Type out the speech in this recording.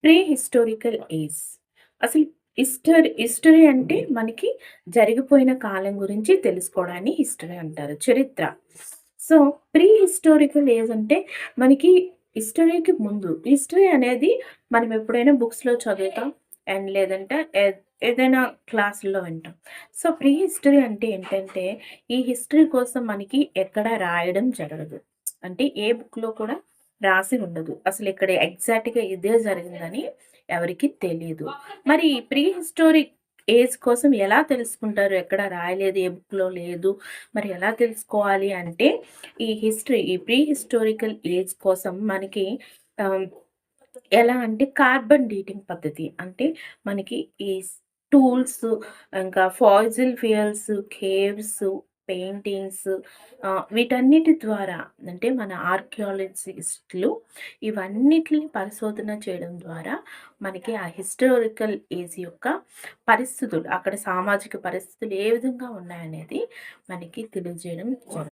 Pre historical age. అసలు history అంటే మనకి జరిగిపోయిన కాలం గురించి తెలుసుకోవడాన్ని హిస్టరీ అంటారు. చరిత్ర. సో, ప్రీ హిస్టారికల్ ఏజ్ అంటే మనకి హిస్టరీకి ముందు. హిస్టరీ అనేది మనం ఎప్పుడైనా బుక్స్‌లో చదువుతాం. అండ్ లేదంటే ఏదైనా క్లాసుల్లో వింటాం. సో, ప్రీ హిస్టరీ అంటే ఏంటంటే, ఈ హిస్టరీ కోసం మనకి ఎక్కడ రాయడం జరగదు. అంటే ఏ బుక్‌లో కూడా రాసి ఉండదు. అసలిక్కడ ఎగ్జాక్ట్‌గా ఇదే జరిగిందని ఎవరికీ తెలీదు. మరి ఈ ప్రీ హిస్టారిక్ ఏజ్ కోసం ఎలా తెలుసుకుంటారు? ఎక్కడ రాయలేదు, ఏ బుక్‌లో లేదు. మరి ఎలా తెలుసుకోవాలి అంటే, ఈ ప్రీ హిస్టారికల్ ఏజ్ కోసం మనకి ఆహ్, ఎలా అంటే కార్బన్ డేటింగ్ పద్ధతి. అంటే మనకి ఈ టూల్స్, ఇంకా ఫాసిల్ ఫ్యూయల్స్, కేవ్స్, పెయింటింగ్స్, వీటన్నిటి ద్వారా అంటే మన ఆర్కియాలజిస్ట్‌లు ఇవన్నిటిని పరిశోధన చేయడం ద్వారా మనకి ఆ హిస్టారికల్ ఏజ్ యొక్క పరిస్థితులు, అక్కడ సామాజిక పరిస్థితులు ఏ విధంగా ఉన్నాయనేది మనకి తెలియజేయడం జరుగుతుంది.